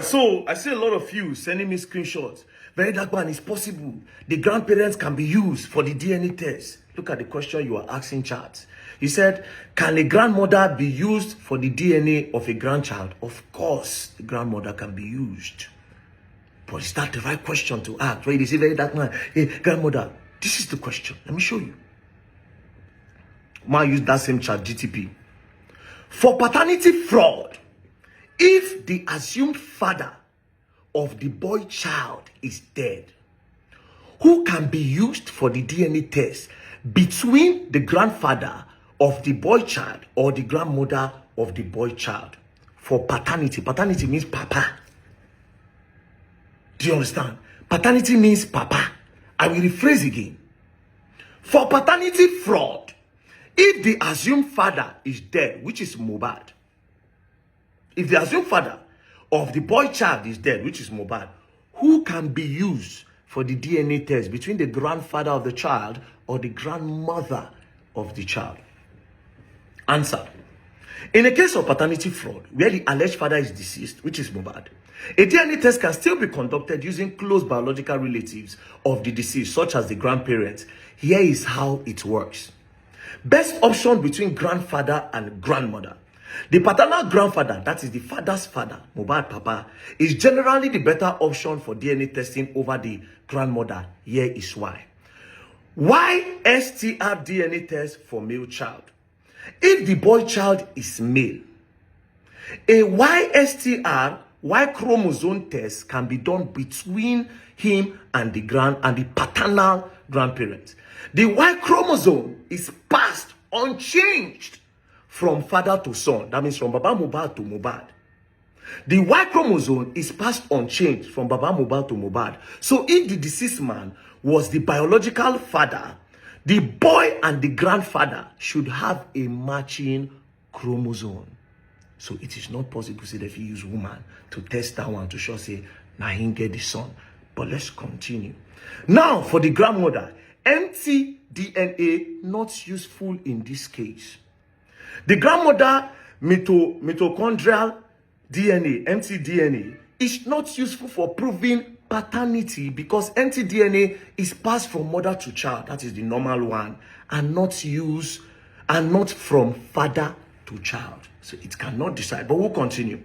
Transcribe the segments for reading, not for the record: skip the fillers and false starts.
right, so I see a lot of you sending me screenshots. Very dark man, it's possible. The grandparents can be used for the DNA test. Look at the question you are asking, chat. You said, can a grandmother be used for the DNA of a grandchild? Of course, the grandmother can be used. But is that the right question to ask? Right? They say, very dark man, hey, grandmother, this is the question. Let me show you. Might use that same chat, GTP. For paternity fraud, if the assumed father of the boy child is dead, who can be used for the DNA test between the grandfather of the boy child or the grandmother of the boy child? For paternity, paternity means papa. Do you understand? Paternity means papa. I will rephrase again. For paternity fraud, if the assumed father is dead, which is Mohbad, if the assumed father of the boy child is dead, which is Mohbad, who can be used for the DNA test between the grandfather of the child or the grandmother of the child? Answer. In a case of paternity fraud, where the alleged father is deceased, which is Mohbad, a DNA test can still be conducted using close biological relatives of the deceased, such as the grandparents. Here is how it works. Best option between grandfather and grandmother. The paternal grandfather, that is the father's father, Mohbad Papa, is generally the better option for DNA testing over the grandmother. Here is why. Why STR DNA test for male child? If the boy child is male, a YSTR, Y chromosome test can be done between him and the paternal grandparents. The Y chromosome is passed unchanged from father to son. That means from Baba Mohbad to Mohbad. The Y chromosome is passed unchanged from Baba Mohbad to Mohbad. So if the deceased man was the biological father, the boy and the grandfather should have a matching chromosome. So it is not possible say that if you use woman to test that one to show say now he get the son. But let's continue. Now for the grandmother, empty DNA not useful in this case. The grandmother mitochondrial DNA, empty DNA, is not useful for proving paternity because empty DNA is passed from mother to child. That is the normal one, and not from father to child. So it cannot decide. But we'll continue.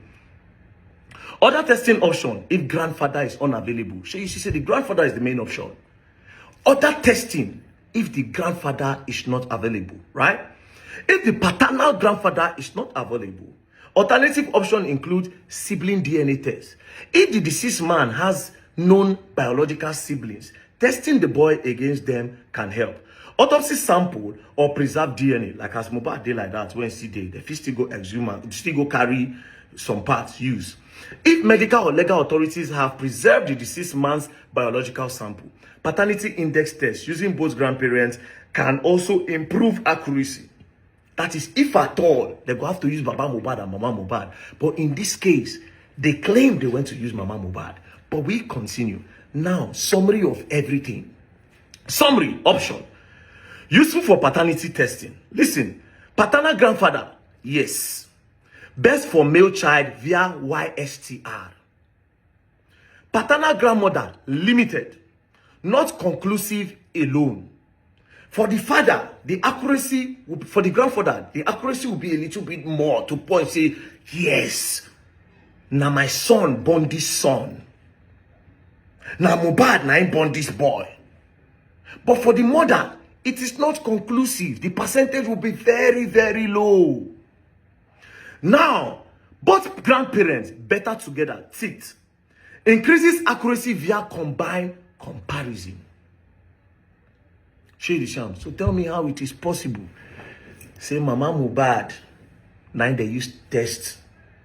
Other testing option if grandfather is unavailable. So you see, the grandfather is the main option. Other testing if the grandfather is not available, right? If the paternal grandfather is not available, alternative options include sibling DNA test. If the deceased man has known biological siblings, testing the boy against them can help. Autopsy sample or preserved DNA, like as Mohbad did like that, when see the fish still go exhume and still go carry some parts use. If medical or legal authorities have preserved the deceased man's biological sample, paternity index test using both grandparents can also improve accuracy. That is, if at all, they go have to use Baba Mohbad and Mama Mohbad. But in this case, they claim they went to use Mama Mohbad. But we continue. Now, summary of everything. Summary, option. Useful for paternity testing. Listen, paternal grandfather, yes. Best for male child via YSTR. Paternal grandmother, limited. Not conclusive alone. For the father, the accuracy, for the grandfather, the accuracy will be a little bit more to point, say, yes, now my son born this son. Now Mohbad, now I born this boy. But for the mother, it is not conclusive. The percentage will be very, very low. Now, both grandparents better together, teeth, increases accuracy via combined comparison. Shady Sham. So tell me how it is possible. Say Mama Mohbad, now they use test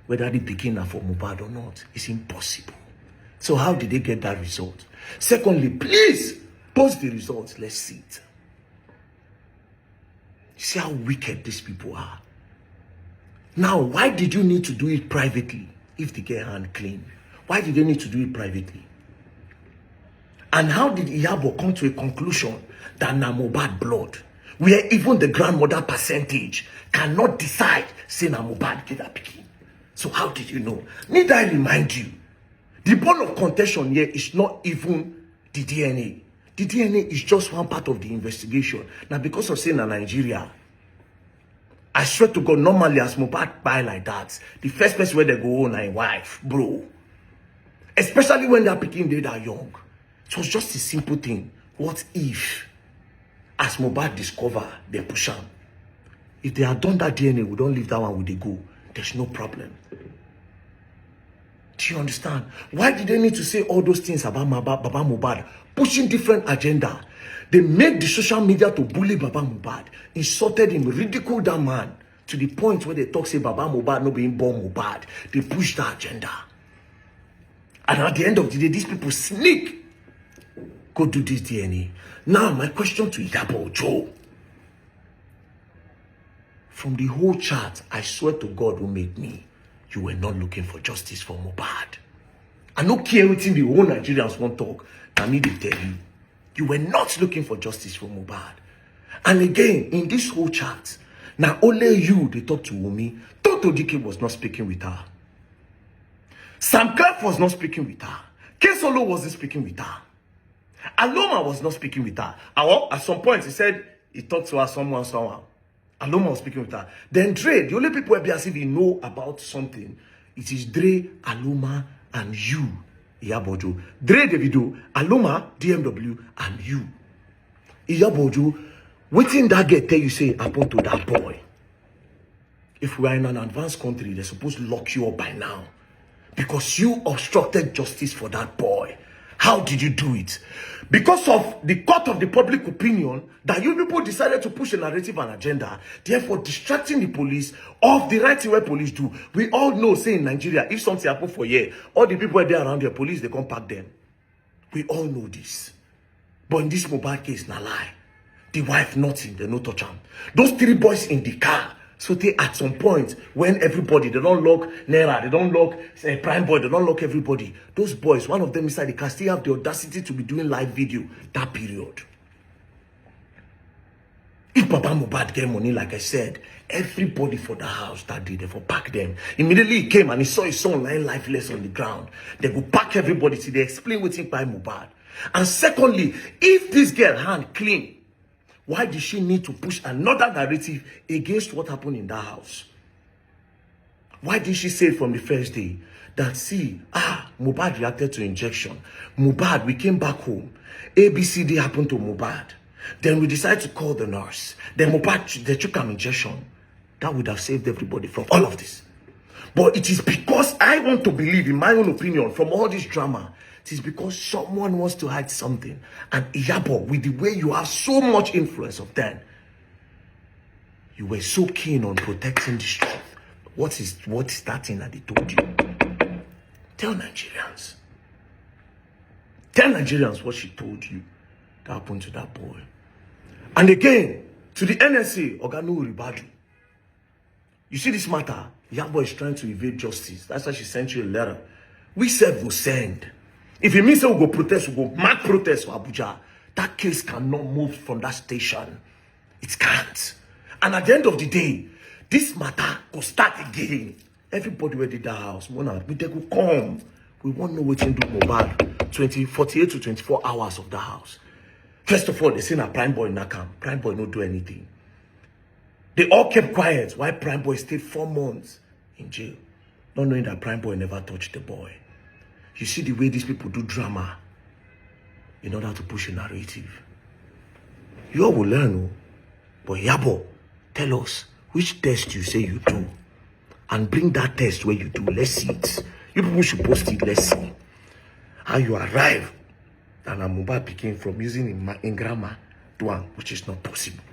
whether the beginner for Mohbad or not. It's impossible. So how did they get that result? Secondly, please post the results. Let's see it. See how wicked these people are. Now, why did you need to do it privately if they get hand clean? Why did they need to do it privately? And how did Iyabo come to a conclusion that na Mohbad blood, where even the grandmother percentage cannot decide say na Mohbad get that pikin? So how did you know? Need I remind you The bone of contention here is not even the DNA. The DNA is just one part of the investigation. Now, because of saying in Nigeria, I swear to God, normally as Mohbad buy like that, the first person where they go on a wife, bro. Especially when they're picking they that young. It was just a simple thing. What if, as Mohbad discover, they push him? If they had done that DNA, we don't leave that one with the go. There's no problem. Do you understand? Why did they need to say all those things about Baba Mohbad? Pushing different agenda. They made the social media to bully Baba Mohbad, insulted him, ridiculed that man, to the point where they talk, say Baba Mohbad not being born Mohbad. They push that agenda. And at the end of the day, these people sneak. Go do this DNA. Now, my question to Iyabo Ojo. From the whole chat, I swear to God who made me, you were not looking for justice for Mohbad. I don't care everything the whole Nigerians want to talk. I need to tell you. You were not looking for justice for Mohbad. And again, in this whole chat, now only you, they talk to Wumi. Toto Dike was not speaking with her. Sam Clark was not speaking with her. Kesolo wasn't speaking with her. Aloma was not speaking with her. At some point, he said he talked to her someone. Aloma was speaking with her. Then Dre, the only people who as if he know about something, it is Dre, Aloma, and you, Iyabo Ojo. Dre Davido, Aloma, DMW, and you. Iyabo Ojo, waiting that girl tell you say happen to that boy. If we are in an advanced country, they're supposed to lock you up by now. Because you obstructed justice for that boy. How did you do it? Because of the court of the public opinion that you people decided to push a narrative and agenda, therefore distracting the police of the right thing where police do. We all know, say in Nigeria, if something happens for a year, all the people there around the police, they come pack them. We all know this. But in this Mohbad case, na lie. The wife nothing, they no touch him. Those 3 boys in the car, so they at some point, when everybody, they don't lock Naira, they don't lock Prime Boy, they don't lock everybody. Those boys, one of them inside the car, still have the audacity to be doing live video that period. If Baba Mohbad get money, like I said, everybody for the house that day, they for pack them. Immediately he came and he saw his son lying lifeless on the ground. They go pack everybody till they explain what's by Mohbad. And secondly, if this girl hand clean, why did she need to push another narrative against what happened in that house? Why did she say from the first day that, see, Mohbad reacted to injection. Mohbad, we came back home. ABCD happened to Mohbad. Then we decided to call the nurse. Then Mohbad, they took an injection. That would have saved everybody from all of this. But it is because I want to believe, in my own opinion, from all this drama, it is because someone wants to hide something. And Iyabo, with the way you have so much influence of them, you were so keen on protecting the truth. What is that thing that they told you? Tell Nigerians. Tell Nigerians what she told you that happened to that boy. And again, to the NSA, Oganu Ribadu. You see this matter? Iyabo is trying to evade justice. That's why she sent you a letter. We said we'll send. If it means that we'll go protest, we'll go mad protest for Abuja, that case cannot move from that station. It can't. And at the end of the day, this matter will start again. Everybody who did that house, we will come. We won't know what to do Mohbad 48 to 24 hours of the house. First of all, they say a Prime Boy in that camp. Prime Boy not do anything. They all kept quiet while Prime Boy stayed 4 months in jail, not knowing that Prime Boy never touched the boy. You see the way these people do drama in order to push a narrative. You all will learn, but Iyabo, tell us which test you say you do, and bring that test where you do. Let's see it. You people should post it. Let's see how you arrive and Mohbad became from using in grammar to one, which is not possible.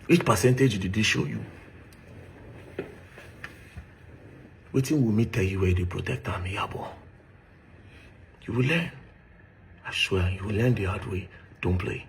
Which percentage did they show you? Waiting will me tell you where they protect them, Iyabo. You will learn. I swear, you will learn the hard way. Don't play.